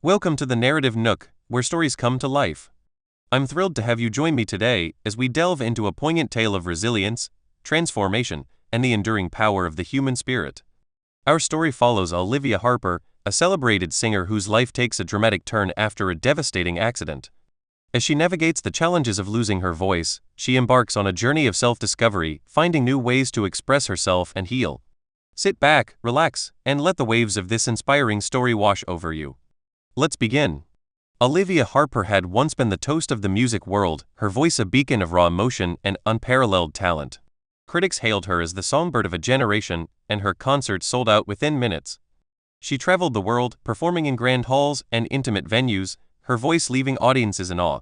Welcome to the Narrative Nook, where stories come to life. I'm thrilled to have you join me today as we delve into a poignant tale of resilience, transformation, and the enduring power of the human spirit. Our story follows Olivia Harper, a celebrated singer whose life takes a dramatic turn after a devastating accident. As she navigates the challenges of losing her voice, she embarks on a journey of self-discovery, finding new ways to express herself and heal. Sit back, relax, and let the waves of this inspiring story wash over you. Let's begin. Olivia Harper had once been the toast of the music world, her voice a beacon of raw emotion and unparalleled talent. Critics hailed her as the songbird of a generation, and her concerts sold out within minutes. She traveled the world, performing in grand halls and intimate venues, her voice leaving audiences in awe.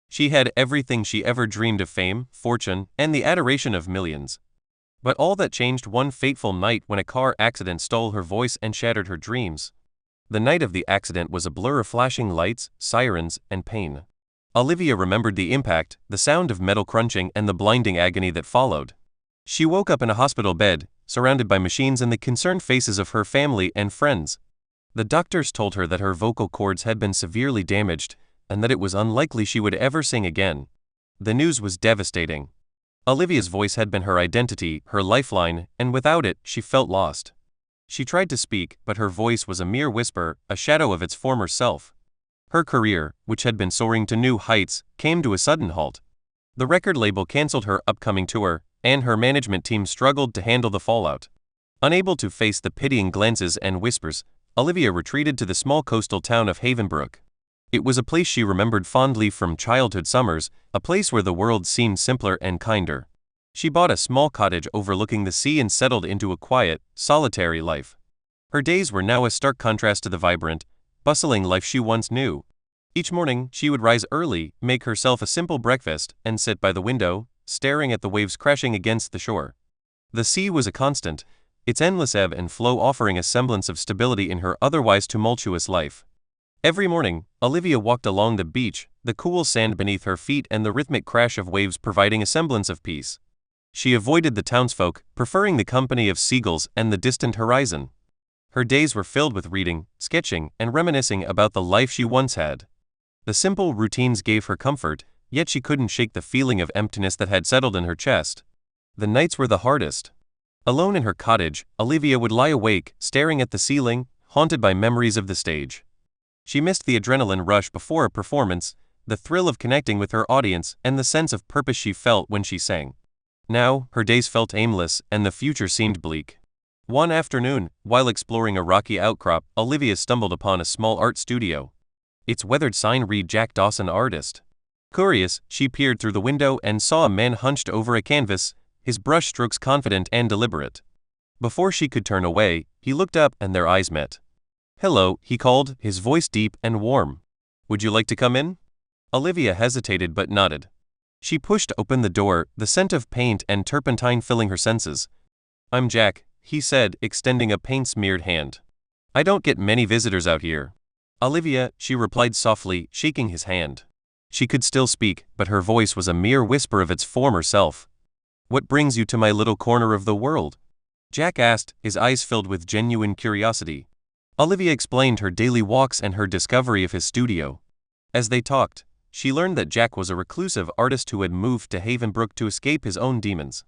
She had everything she ever dreamed of: fame, fortune, and the adoration of millions. But all that changed one fateful night when a car accident stole her voice and shattered her dreams. The night of the accident was a blur of flashing lights, sirens, and pain. Olivia remembered the impact, the sound of metal crunching, and the blinding agony that followed. She woke up in a hospital bed, surrounded by machines and the concerned faces of her family and friends. The doctors told her that her vocal cords had been severely damaged, and that it was unlikely she would ever sing again. The news was devastating. Olivia's voice had been her identity, her lifeline, and without it, she felt lost. She tried to speak, but her voice was a mere whisper, a shadow of its former self. Her career, which had been soaring to new heights, came to a sudden halt. The record label canceled her upcoming tour, and her management team struggled to handle the fallout. Unable to face the pitying glances and whispers, Olivia retreated to the small coastal town of Havenbrook. It was a place she remembered fondly from childhood summers, a place where the world seemed simpler and kinder. She bought a small cottage overlooking the sea and settled into a quiet, solitary life. Her days were now a stark contrast to the vibrant, bustling life she once knew. Each morning, she would rise early, make herself a simple breakfast, and sit by the window, staring at the waves crashing against the shore. The sea was a constant, its endless ebb and flow offering a semblance of stability in her otherwise tumultuous life. Every morning, Olivia walked along the beach, the cool sand beneath her feet and the rhythmic crash of waves providing a semblance of peace. She avoided the townsfolk, preferring the company of seagulls and the distant horizon. Her days were filled with reading, sketching, and reminiscing about the life she once had. The simple routines gave her comfort, yet she couldn't shake the feeling of emptiness that had settled in her chest. The nights were the hardest. Alone in her cottage, Olivia would lie awake, staring at the ceiling, haunted by memories of the stage. She missed the adrenaline rush before a performance, the thrill of connecting with her audience, and the sense of purpose she felt when she sang. Now, her days felt aimless, and the future seemed bleak. One afternoon, while exploring a rocky outcrop, Olivia stumbled upon a small art studio. Its weathered sign read "Jack Dawson Artist." Curious, she peered through the window and saw a man hunched over a canvas, his brush strokes confident and deliberate. Before she could turn away, he looked up and their eyes met. "Hello," he called, his voice deep and warm. "Would you like to come in?" Olivia hesitated but nodded. She pushed open the door, the scent of paint and turpentine filling her senses. "I'm Jack," he said, extending a paint-smeared hand. "I don't get many visitors out here." "Olivia," she replied softly, shaking his hand. She could still speak, but her voice was a mere whisper of its former self. "What brings you to my little corner of the world?" Jack asked, his eyes filled with genuine curiosity. Olivia explained her daily walks and her discovery of his studio. As they talked, she learned that Jack was a reclusive artist who had moved to Havenbrook to escape his own demons.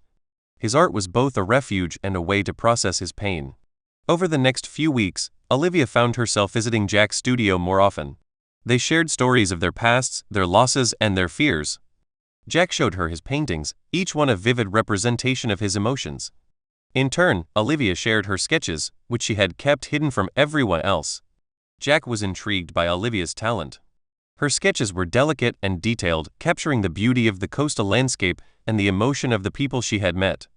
His art was both a refuge and a way to process his pain. Over the next few weeks, Olivia found herself visiting Jack's studio more often. They shared stories of their pasts, their losses, and their fears. Jack showed her his paintings, each one a vivid representation of his emotions. In turn, Olivia shared her sketches, which she had kept hidden from everyone else. Jack was intrigued by Olivia's talent. Her sketches were delicate and detailed, capturing the beauty of the coastal landscape and the emotion of the people she had met.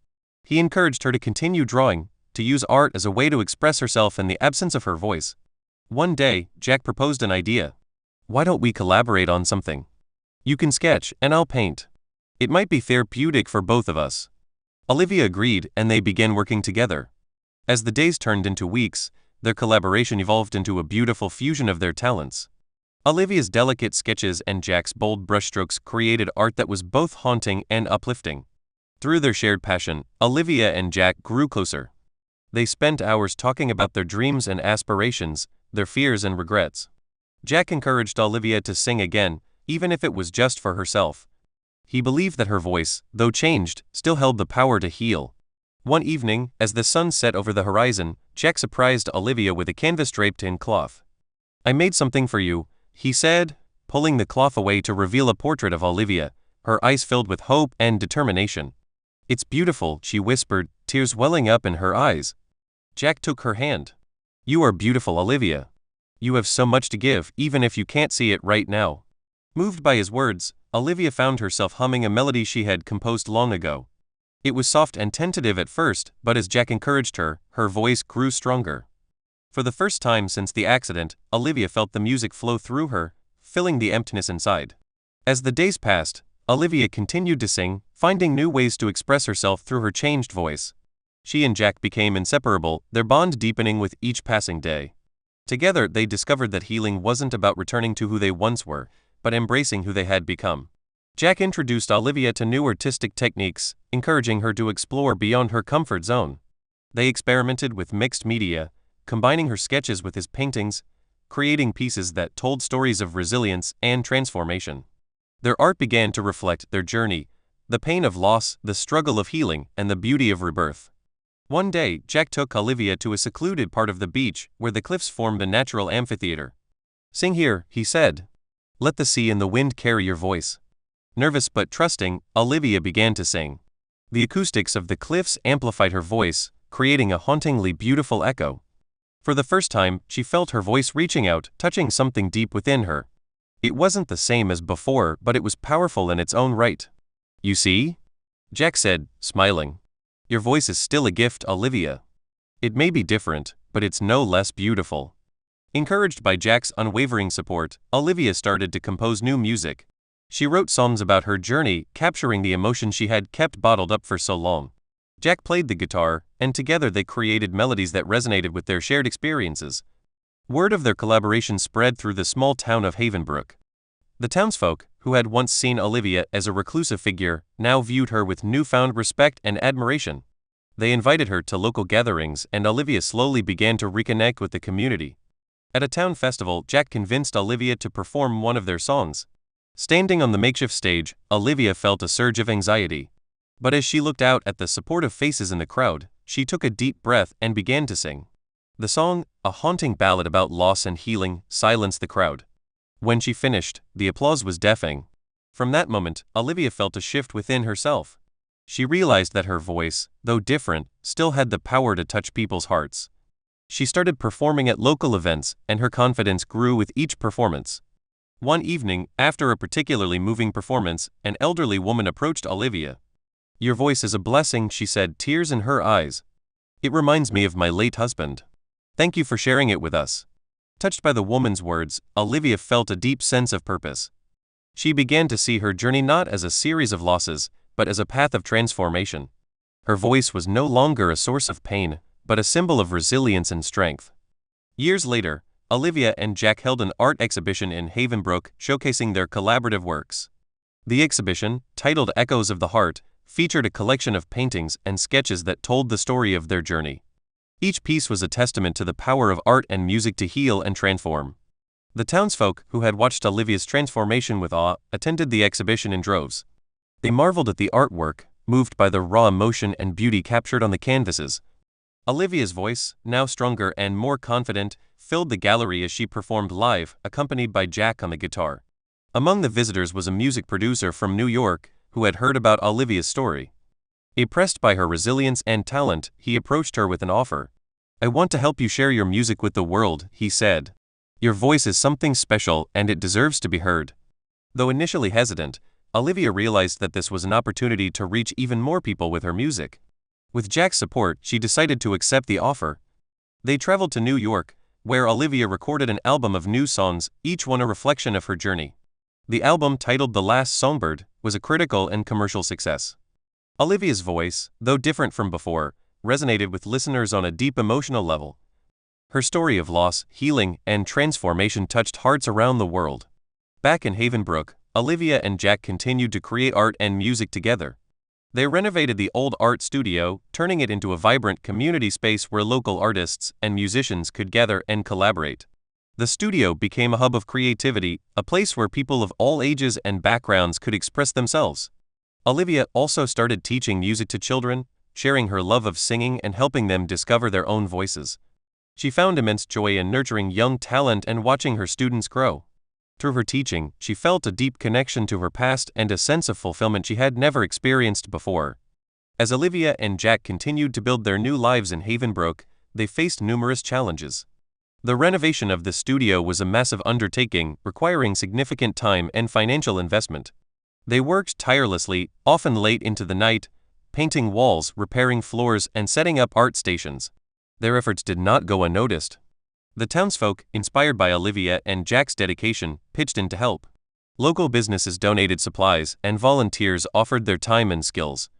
He encouraged her to continue drawing, to use art as a way to express herself in the absence of her voice. One day, Jack proposed an idea. "Why don't we collaborate on something? You can sketch, and I'll paint. It might be therapeutic for both of us." Olivia agreed, and they began working together. As the days turned into weeks, their collaboration evolved into a beautiful fusion of their talents. Olivia's delicate sketches and Jack's bold brushstrokes created art that was both haunting and uplifting. Through their shared passion, Olivia and Jack grew closer. They spent hours talking about their dreams and aspirations, their fears and regrets. Jack encouraged Olivia to sing again, even if it was just for herself. He believed that her voice, though changed, still held the power to heal. One evening, as the sun set over the horizon, Jack surprised Olivia with a canvas draped in cloth. "I made something for you," he said, pulling the cloth away to reveal a portrait of Olivia, her eyes filled with hope and determination. "It's beautiful," she whispered, tears welling up in her eyes. Jack took her hand. "You are beautiful, Olivia. You have so much to give, even if you can't see it right now." Moved by his words, Olivia found herself humming a melody she had composed long ago. It was soft and tentative at first, but as Jack encouraged her, her voice grew stronger. For the first time since the accident, Olivia felt the music flow through her, filling the emptiness inside. As the days passed, Olivia continued to sing, finding new ways to express herself through her changed voice. She and Jack became inseparable, their bond deepening with each passing day. Together, they discovered that healing wasn't about returning to who they once were, but embracing who they had become. Jack introduced Olivia to new artistic techniques, encouraging her to explore beyond her comfort zone. They experimented with mixed media, combining her sketches with his paintings, creating pieces that told stories of resilience and transformation. Their art began to reflect their journey, the pain of loss, the struggle of healing, and the beauty of rebirth. One day, Jack took Olivia to a secluded part of the beach where the cliffs formed a natural amphitheater. "Sing here," he said. "Let the sea and the wind carry your voice." Nervous but trusting, Olivia began to sing. The acoustics of the cliffs amplified her voice, creating a hauntingly beautiful echo. For the first time, she felt her voice reaching out, touching something deep within her. It wasn't the same as before, but it was powerful in its own right. "You see?" Jack said, smiling. "Your voice is still a gift, Olivia. It may be different, but it's no less beautiful." Encouraged by Jack's unwavering support, Olivia started to compose new music. She wrote songs about her journey, capturing the emotion she had kept bottled up for so long. Jack played the guitar, and together they created melodies that resonated with their shared experiences. Word of their collaboration spread through the small town of Havenbrook. The townsfolk, who had once seen Olivia as a reclusive figure, now viewed her with newfound respect and admiration. They invited her to local gatherings, and Olivia slowly began to reconnect with the community. At a town festival, Jack convinced Olivia to perform one of their songs. Standing on the makeshift stage, Olivia felt a surge of anxiety. But as she looked out at the supportive faces in the crowd, she took a deep breath and began to sing. The song, a haunting ballad about loss and healing, silenced the crowd. When she finished, the applause was deafening. From that moment, Olivia felt a shift within herself. She realized that her voice, though different, still had the power to touch people's hearts. She started performing at local events, and her confidence grew with each performance. One evening, after a particularly moving performance, an elderly woman approached Olivia. "Your voice is a blessing," she said, tears in her eyes. "It reminds me of my late husband. Thank you for sharing it with us." Touched by the woman's words, Olivia felt a deep sense of purpose. She began to see her journey not as a series of losses, but as a path of transformation. Her voice was no longer a source of pain, but a symbol of resilience and strength. Years later, Olivia and Jack held an art exhibition in Havenbrook showcasing their collaborative works. The exhibition, titled Echoes of the Heart, featured a collection of paintings and sketches that told the story of their journey. Each piece was a testament to the power of art and music to heal and transform. The townsfolk, who had watched Olivia's transformation with awe, attended the exhibition in droves. They marveled at the artwork, moved by the raw emotion and beauty captured on the canvases. Olivia's voice, now stronger and more confident, filled the gallery as she performed live, accompanied by Jack on the guitar. Among the visitors was a music producer from New York, who had heard about Olivia's story. Impressed by her resilience and talent, he approached her with an offer. "I want to help you share your music with the world," he said. "Your voice is something special and it deserves to be heard." Though initially hesitant, Olivia realized that this was an opportunity to reach even more people with her music. With Jack's support, she decided to accept the offer. They traveled to New York, where Olivia recorded an album of new songs, each one a reflection of her journey. The album, titled The Last Songbird, was a critical and commercial success. Olivia's voice, though different from before, resonated with listeners on a deep emotional level. Her story of loss, healing, and transformation touched hearts around the world. Back in Havenbrook, Olivia and Jack continued to create art and music together. They renovated the old art studio, turning it into a vibrant community space where local artists and musicians could gather and collaborate. The studio became a hub of creativity, a place where people of all ages and backgrounds could express themselves. Olivia also started teaching music to children, sharing her love of singing and helping them discover their own voices. She found immense joy in nurturing young talent and watching her students grow. Through her teaching, she felt a deep connection to her past and a sense of fulfillment she had never experienced before. As Olivia and Jack continued to build their new lives in Havenbrook, they faced numerous challenges. The renovation of the studio was a massive undertaking, requiring significant time and financial investment. They worked tirelessly, often late into the night, painting walls, repairing floors, and setting up art stations. Their efforts did not go unnoticed. The townsfolk, inspired by Olivia and Jack's dedication, pitched in to help. Local businesses donated supplies, and volunteers offered their time and skills.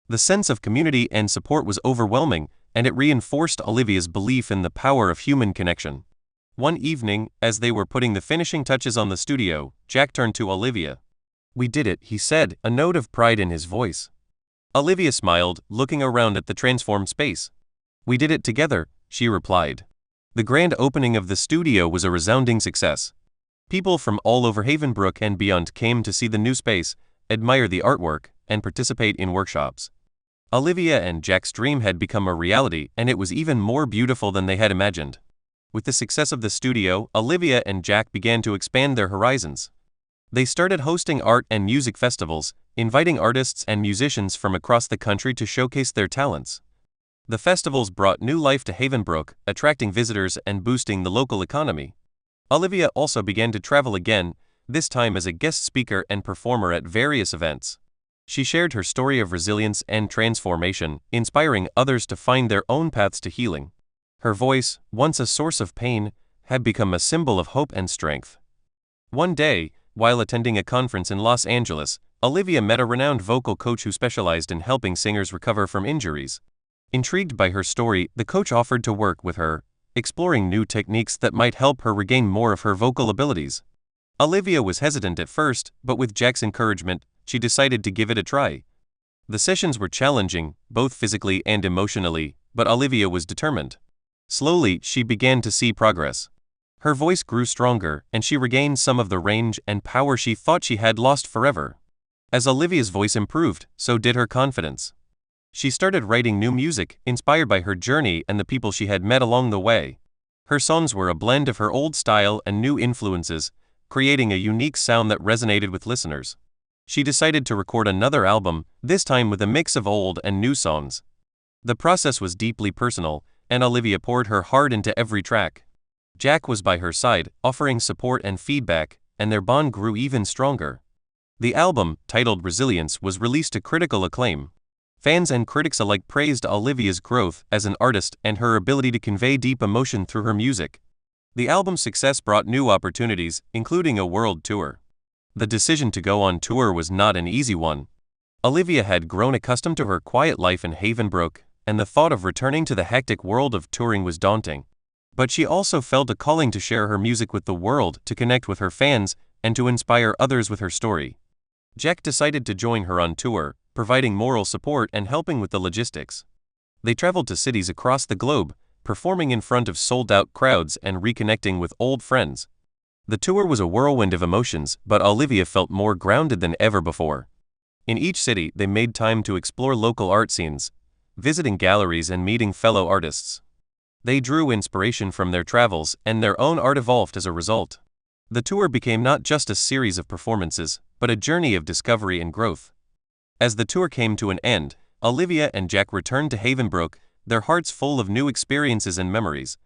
The sense of community and support was overwhelming, and it reinforced Olivia's belief in the power of human connection. One evening, as they were putting the finishing touches on the studio, Jack turned to Olivia. "We did it," he said, a note of pride in his voice. Olivia smiled, looking around at the transformed space. "We did it together," she replied. The grand opening of the studio was a resounding success. People from all over Havenbrook and beyond came to see the new space, admire the artwork, and participate in workshops. Olivia and Jack's dream had become a reality, and it was even more beautiful than they had imagined. With the success of the studio, Olivia and Jack began to expand their horizons. They started hosting art and music festivals, inviting artists and musicians from across the country to showcase their talents. The festivals brought new life to Havenbrook, attracting visitors and boosting the local economy. Olivia also began to travel again, this time as a guest speaker and performer at various events. She shared her story of resilience and transformation, inspiring others to find their own paths to healing. Her voice, once a source of pain, had become a symbol of hope and strength. One day, while attending a conference in Los Angeles, Olivia met a renowned vocal coach who specialized in helping singers recover from injuries. Intrigued by her story, the coach offered to work with her, exploring new techniques that might help her regain more of her vocal abilities. Olivia was hesitant at first, but with Jack's encouragement, she decided to give it a try. The sessions were challenging, both physically and emotionally, but Olivia was determined. Slowly, she began to see progress. Her voice grew stronger, and she regained some of the range and power she thought she had lost forever. As Olivia's voice improved, so did her confidence. She started writing new music, inspired by her journey and the people she had met along the way. Her songs were a blend of her old style and new influences, creating a unique sound that resonated with listeners. She decided to record another album, this time with a mix of old and new songs. The process was deeply personal, and Olivia poured her heart into every track. Jack was by her side, offering support and feedback, and their bond grew even stronger. The album, titled Resilience, was released to critical acclaim. Fans and critics alike praised Olivia's growth as an artist and her ability to convey deep emotion through her music. The album's success brought new opportunities, including a world tour. The decision to go on tour was not an easy one. Olivia had grown accustomed to her quiet life in Havenbrook, and the thought of returning to the hectic world of touring was daunting. But she also felt a calling to share her music with the world, to connect with her fans, and to inspire others with her story. Jack decided to join her on tour, providing moral support and helping with the logistics. They traveled to cities across the globe, performing in front of sold-out crowds and reconnecting with old friends. The tour was a whirlwind of emotions, but Olivia felt more grounded than ever before. In each city, they made time to explore local art scenes, visiting galleries and meeting fellow artists. They drew inspiration from their travels, and their own art evolved as a result. The tour became not just a series of performances, but a journey of discovery and growth. As the tour came to an end, Olivia and Jack returned to Havenbrook, their hearts full of new experiences and memories.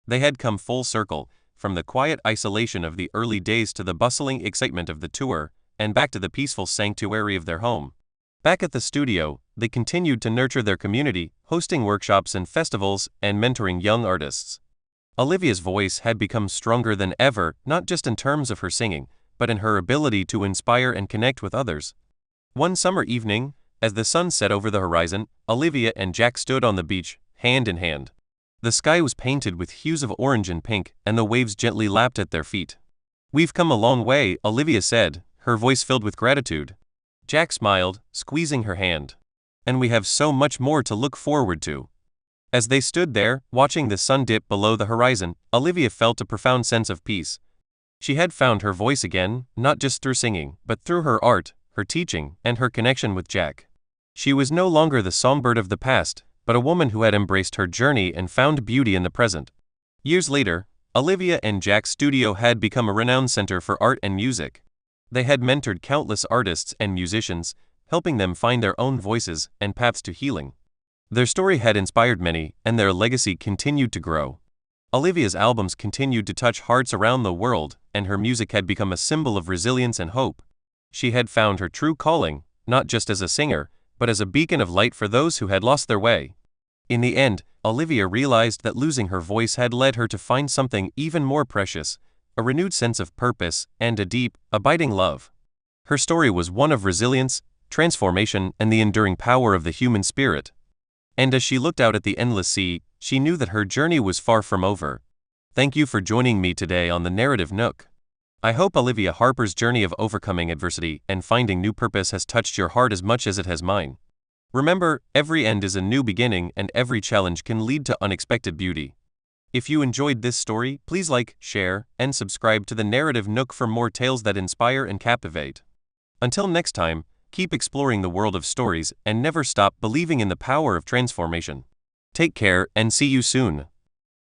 They had come full circle, from the quiet isolation of the early days to the bustling excitement of the tour, and back to the peaceful sanctuary of their home. Back at the studio, they continued to nurture their community, hosting workshops and festivals, and mentoring young artists. Olivia's voice had become stronger than ever, not just in terms of her singing, but in her ability to inspire and connect with others. One summer evening, as the sun set over the horizon, Olivia and Jack stood on the beach, hand in hand. The sky was painted with hues of orange and pink, and the waves gently lapped at their feet. "We've come a long way," Olivia said, her voice filled with gratitude. Jack smiled, squeezing her hand. "And we have so much more to look forward to." As they stood there, watching the sun dip below the horizon, Olivia felt a profound sense of peace. She had found her voice again, not just through singing, but through her art, her teaching, and her connection with Jack. She was no longer the songbird of the past, but a woman who had embraced her journey and found beauty in the present. Years later, Olivia and Jack's studio had become a renowned center for art and music. They had mentored countless artists and musicians, helping them find their own voices and paths to healing. Their story had inspired many, and their legacy continued to grow. Olivia's albums continued to touch hearts around the world, and her music had become a symbol of resilience and hope. She had found her true calling, not just as a singer, but as a beacon of light for those who had lost their way. In the end, Olivia realized that losing her voice had led her to find something even more precious, a renewed sense of purpose, and a deep, abiding love. Her story was one of resilience, transformation, and the enduring power of the human spirit. And as she looked out at the endless sea, she knew that her journey was far from over. Thank you for joining me today on the Narrative Nook. I hope Olivia Harper's journey of overcoming adversity and finding new purpose has touched your heart as much as it has mine. Remember, every end is a new beginning, and every challenge can lead to unexpected beauty. If you enjoyed this story, please like, share, and subscribe to the Narrative Nook for more tales that inspire and captivate. Until next time, keep exploring the world of stories and never stop believing in the power of transformation. Take care and see you soon.